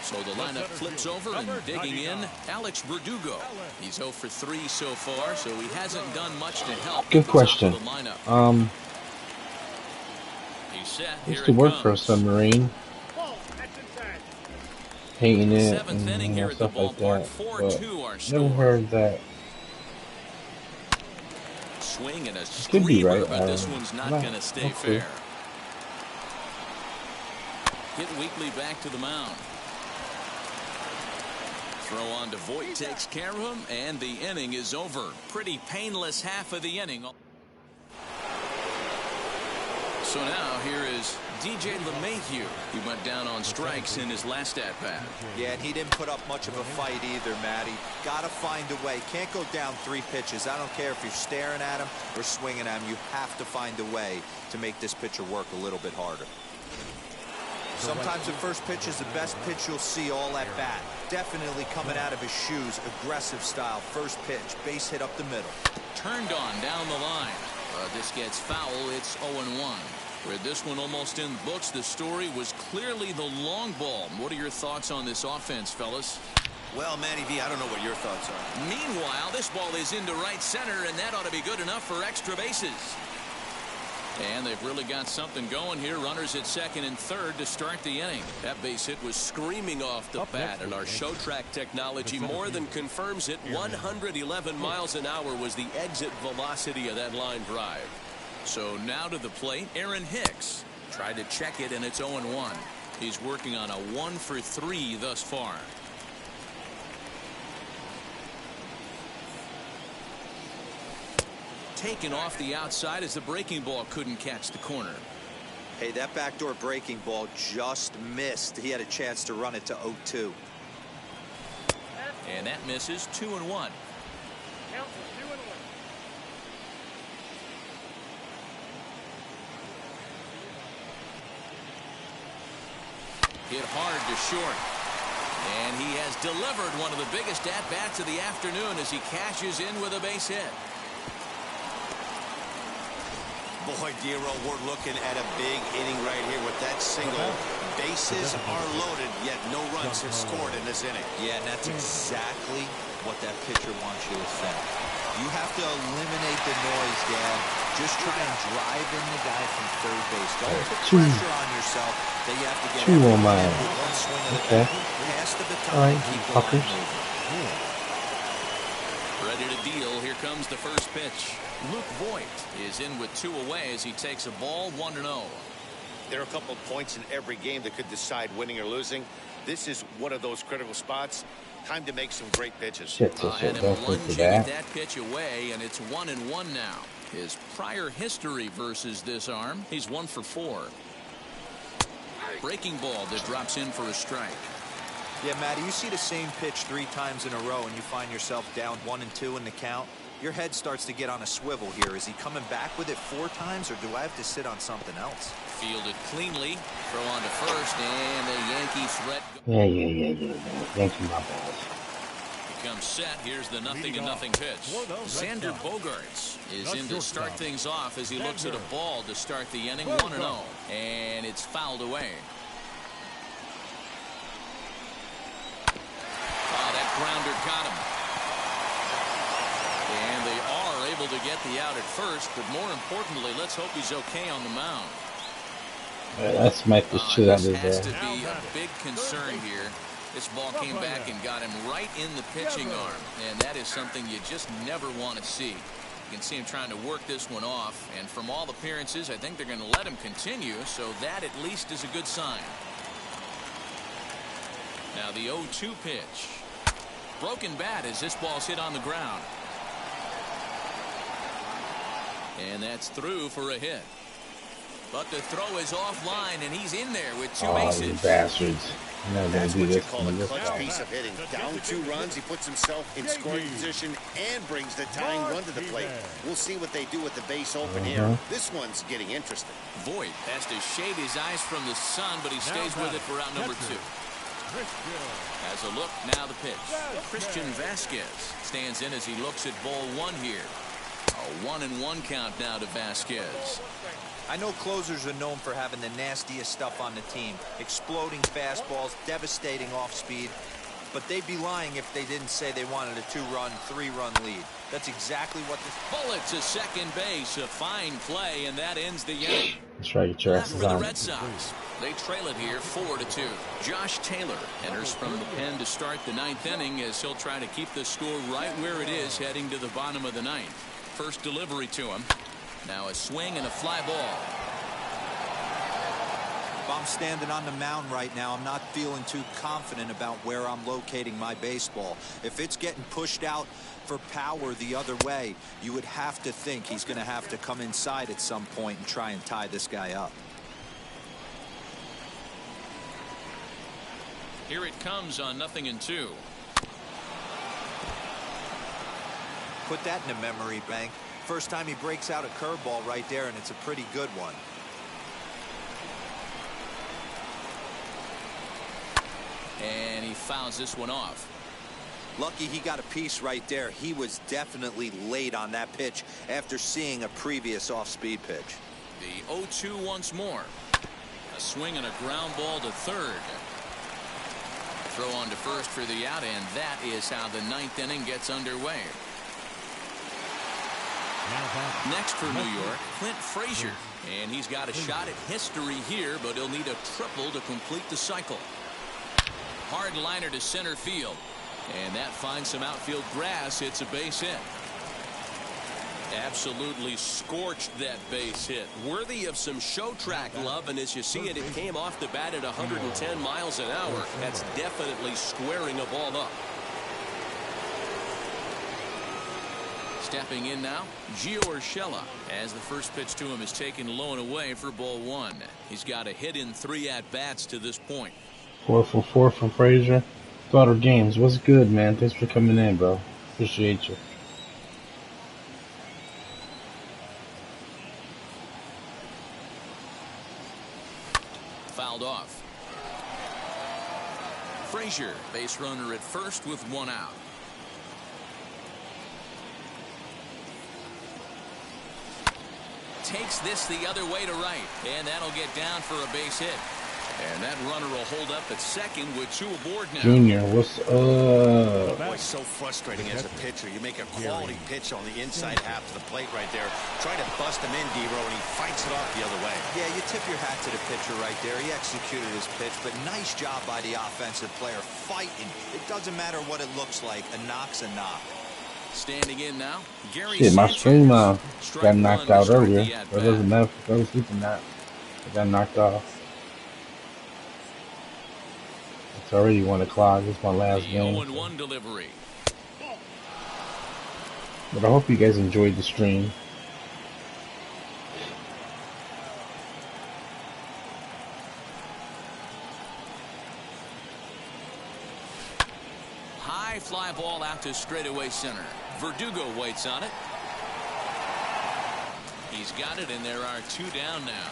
So the lineup flips over, and digging in, Alex Verdugo. He's 0 for 3 so far, so he hasn't done much to help. Good question. He's set. Used to work for a submarine, painting it and stuff like that. But never heard that. Swing and a Could be screamer, right. but this one's not going to stay fair. Hit weakly back to the mound. Throw on to Voit, takes care of him, and the inning is over. Pretty painless half of the inning. So now here is DJ LeMahieu. He went down on strikes in his last at-bat. Yeah, and he didn't put up much of a fight either, Matty. Gotta find a way. Can't go down 3 pitches. I don't care if you're staring at him or swinging at him. You have to find a way to make this pitcher work a little bit harder. Sometimes the first pitch is the best pitch you'll see all at bat. Definitely coming out of his shoes, aggressive style. First pitch, base hit up the middle. Turned on down the line. This gets foul. It's 0-1. With this one almost in the books, the story was clearly the long ball. What are your thoughts on this offense, fellas? Well, Matty V, I don't know what your thoughts are. Meanwhile, this ball is into right center, and that ought to be good enough for extra bases. And they've really got something going here. Runners at 2nd and 3rd to start the inning. That base hit was screaming off the bat, and our show track technology more than confirms it. 111 miles an hour was the exit velocity of that line drive. So now to the plate, Aaron Hicks. Tried to check it, and it's 0-1. He's working on a 1 for 3 thus far. Taken off the outside as the breaking ball couldn't catch the corner. Hey, that backdoor breaking ball just missed. He had a chance to run it to 0-2. And that misses. 2-1. Hit hard to short. And he has delivered one of the biggest at-bats of the afternoon as he cashes in with a base hit. Boy, Dero, we're looking at a big inning right here with that single. Bases are loaded, yet no runs have scored in this inning. Yeah, and that's exactly what that pitcher wants you to think. You have to eliminate the noise, Dad. Just try and drive in the guy from third base. Don't put pressure on yourself that you have to get on my one swing of the okay. bat. Pass the baton All right, and keep the line moving. Ready to deal. Here comes the first pitch. Luke Voit is in with 2 away as he takes a ball 1-0. There are a couple of points in every game that could decide winning or losing. This is one of those critical spots. Time to make some great pitches. And him lunging that pitch away, and it's 1-1 now. His prior history versus this arm, he's 1 for 4. Breaking ball that drops in for a strike. Yeah, Matty, you see the same pitch 3 times in a row and you find yourself down 1-2 in the count. Your head starts to get on a swivel here. Is he coming back with it 4 times, or do I have to sit on something else? Fielded cleanly. Throw on to first, and the Yankee threat. Yeah. Thank you, my balls. Becomes set. Here's the 0-0 pitch. Xander Bogaerts is in to start things off as he looks at a ball to start the inning. 1-0, and it's fouled away. Oh, that grounder got him. And they are able to get the out at first, but more importantly, let's hope he's okay on the mound. Let's smack the shit out of there. This has to be a big concern here. This ball came back and got him right in the pitching arm, and that is something you just never want to see. You can see him trying to work this one off, and from all appearances, I think they're going to let him continue, so that at least is a good sign. Now the 0-2 pitch. Broken bat as this ball's hit on the ground. And that's through for a hit. But the throw is offline, and he's in there with 2 bases. You bastards. That's what you call a clutch piece of hitting. Down 2 runs, he puts himself in scoring position and brings the tying run to the plate. We'll see what they do with the base open here. This one's getting interesting. Voit has to shade his eyes from the sun, but he stays with it for out number 2. As a look, now the pitch. Christian Vasquez stands in as he looks at ball 1 here. A 1-1 count now to Vasquez. I know closers are known for having the nastiest stuff on the team. Exploding fastballs, devastating off speed. But they'd be lying if they didn't say they wanted a 2-run, 3-run lead. That's exactly what this... Bullet to second base. A fine play, and that ends the inning. Let's try to get your asses For the on. Red Sox, they trail it here 4-2. Josh Taylor enters from the pen to start the 9th inning as he'll try to keep the score right where it is heading to the bottom of the 9th. First delivery to him. Now a swing and a fly ball. If I'm standing on the mound right now, I'm not feeling too confident about where I'm locating my baseball. If it's getting pushed out for power the other way, you would have to think he's going to have to come inside at some point and try and tie this guy up. Here it comes on 0-2. Put that in the memory bank. First time he breaks out a curveball right there, and it's a pretty good one. And he fouls this one off. Lucky he got a piece right there. He was definitely late on that pitch after seeing a previous off-speed pitch. The 0-2 once more. A swing and a ground ball to third. Throw on to first for the out, and that is how the 9th inning gets underway. Next for New York, Clint Frazier. And he's got a shot at history here, but he'll need a triple to complete the cycle. Hard liner to center field. And that finds some outfield grass. It's a base hit. Absolutely scorched that base hit. Worthy of some show track love, and as you see it, it came off the bat at 110 miles an hour. That's definitely squaring a ball up. Stepping in now, Gio Urshela, as the first pitch to him is taken low and away for ball 1. He's got a hit in 3 at-bats to this point. 4 for 4 from Frazier. Daughter Games, what's good, man? Thanks for coming in, bro. Appreciate you. Fouled off. Frazier, base runner at first with 1 out. Takes this the other way to right, and that'll get down for a base hit. And that runner will hold up at second with 2 aboard now. Junior, what's up? Boy, so frustrating as a pitcher. You make a quality pitch on the inside half of the plate right there. Try to bust him in, D-Row, and he fights it off the other way. Yeah, you tip your hat to the pitcher right there. He executed his pitch, but nice job by the offensive player fighting. It doesn't matter what it looks like. A knock's a knock. Standing in now, Gary Shit, my Sanchez. stream got Strike knocked one to out start earlier. the at-bat. That doesn't matter if I was sleeping or not. I got knocked off. It's already 1 o'clock. It's my last The game. 0-1 delivery. But I hope you guys enjoyed the stream. high fly ball out to straightaway center. Verdugo waits on it. He's got it, and there are 2 down now.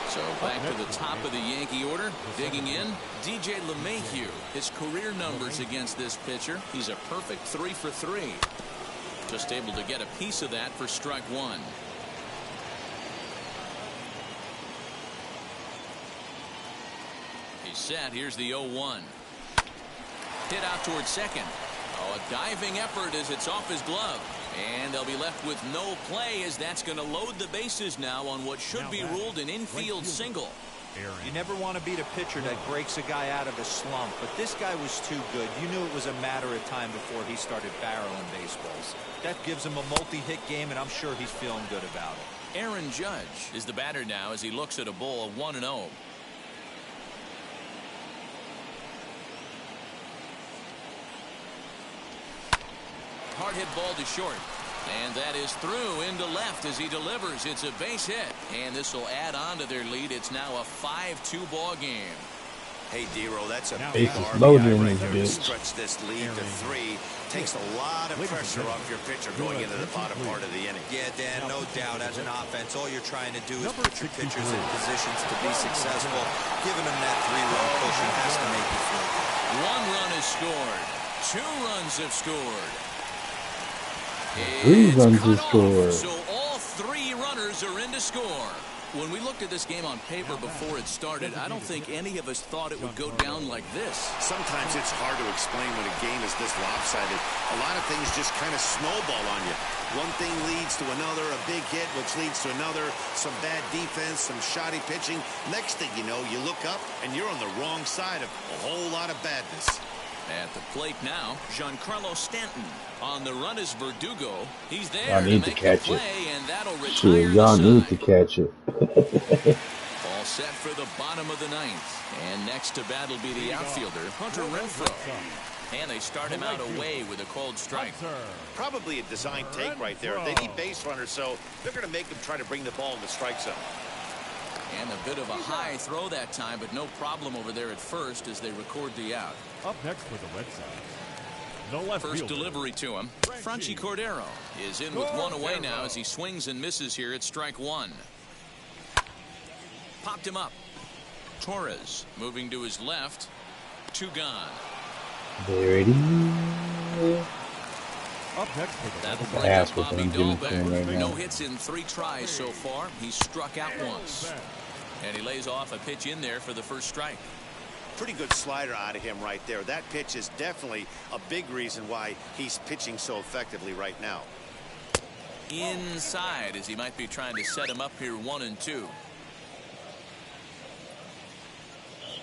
So back to the top of the Yankee order. Digging in, DJ LeMahieu. His career numbers against this pitcher. He's a perfect 3 for 3. Just able to get a piece of that for strike 1. He's set. Here's the 0-1. Hit out towards second. Oh, a diving effort as it's off his glove. And they'll be left with no play, as that's going to load the bases now on what should be ruled an infield single. You never want to beat a pitcher that breaks a guy out of a slump, but this guy was too good. You knew it was a matter of time before he started barreling baseballs. That gives him a multi-hit game, and I'm sure he's feeling good about it. Aaron Judge is the batter now as he looks at a ball of 1-0. Hard hit ball to short. And that is through into left as he delivers. It's a base hit. And this will add on to their lead. It's now a 5-2 ball game. Hey, D-Row, that's a Base big is RBI loaded in right this there to bitch. stretch this lead to 3. Takes a lot of pressure off your pitcher going into the bottom part of the inning. Yeah, Dan, no doubt. As an offense, all you're trying to do is put your pitchers in positions to be successful. Giving them that 3-run cushion has to make you feel good. 1 run is scored. 2 runs have scored. 3 runs have scored. So all 3 runners are in to score. When we looked at this game on paper before it started, I don't think any of us thought it would go down like this. Sometimes it's hard to explain when a game is this lopsided. A lot of things just kind of snowball on you. One thing leads to another, a big hit, which leads to another, some bad defense, some shoddy pitching. Next thing you know, you look up and you're on the wrong side of a whole lot of badness. At the plate now, Giancarlo Stanton. On the run is Verdugo. He's there I need to make catch the it. play, and that'll retire Sure, y'all the need side. to catch it. All set for the bottom of the 9th. And next to bat will be the outfielder, Hunter Renfroe. And they start him out away with a called strike. Probably a design take right there. They need base runners, so they're going to make them try to bring the ball in the strike zone. And a bit of a high throw that time, but no problem over there at first as they record the out. Up next for the Red Sox, the left First fielder, delivery to him. Franchy Cordero is in with 1 away now as he swings and misses here at strike 1. Popped him up. Torres moving to his left. 2 gone. There it is. up next for the That'll Red bring Ass up whooping Bobby I'm giving to him Dahlbeck. right No now. hits in 3 tries so far. He's struck out once. And he lays off a pitch in there for the first strike. Pretty good slider out of him right there. That pitch is definitely a big reason why he's pitching so effectively right now. Inside as he might be trying to set him up here 1-2.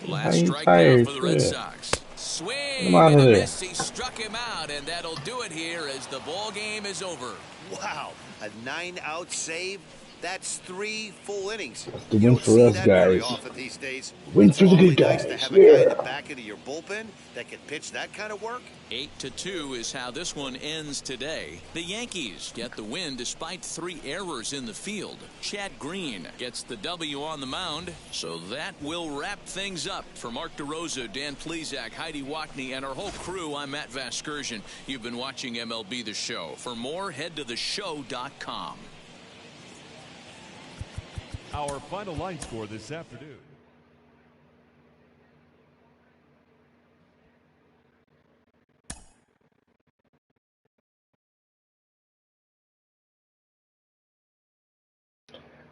Last ain't strike tired, now for the Red shit. Sox. Swing Come out and of a there. miss. He struck him out, and that'll do it here as the ball game is over. Wow, a 9-out save. That's 3 full innings. the You win don't for see us, that very guys. often these days. Win It's for the awfully good nice to guys, have a guy in yeah. the back end of your bullpen that can pitch that kind of work. 8-2 is how this one ends today. The Yankees get the win despite 3 errors in the field. Chad Green gets the W on the mound. So that will wrap things up. For Mark DeRosa, Dan Plesac, Heidi Watney, and our whole crew, I'm Matt Vasgersian. You've been watching MLB The Show. For more, head to theshow.com. Our final line score this afternoon.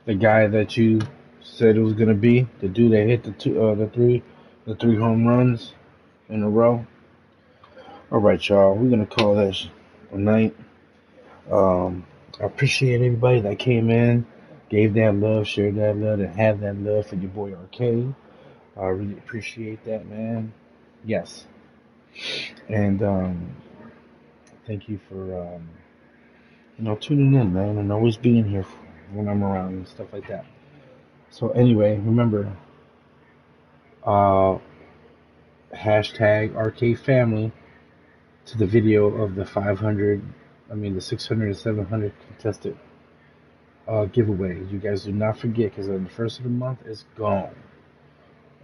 The guy that you said it was gonna be, the dude that hit the three home runs in a row. All right, y'all, we're gonna call that a night. I appreciate everybody that came in, gave that love, shared that love, and had that love for your boy Arcade. I really appreciate that, man. Yes, and thank you for tuning in, man, and always being here when I'm around and stuff like that. So anyway, remember, hashtag Arcade Family to the video of the 600 and 700 contested giveaway. You guys do not forget, because the first of the month is gone.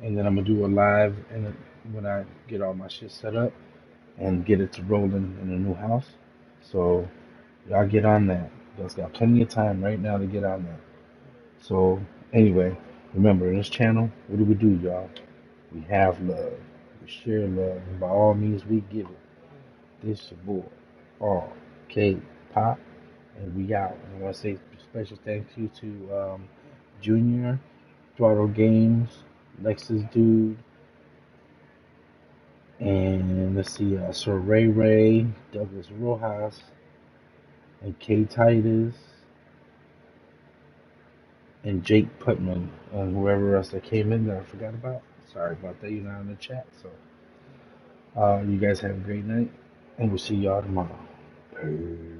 and then I'm gonna do a live and when I get all my shit set up and get it to rolling in a new house. So y'all get on that. You guys got plenty of time right now to get on that. So anyway, remember in this channel, what do, y'all? We have love. We share love. And by all means, we give it. This your boy, R.K. Pop, and we out. And I want to say special thank you to Junior, Throttle Games, Lexus Dude, and let's see, Sir Ray Ray, Douglas Rojas, and K Titus, and Jake Putman, and whoever else that came in that I forgot about. Sorry about that, you're not in the chat. So, you guys have a great night, and we'll see y'all tomorrow. Peace.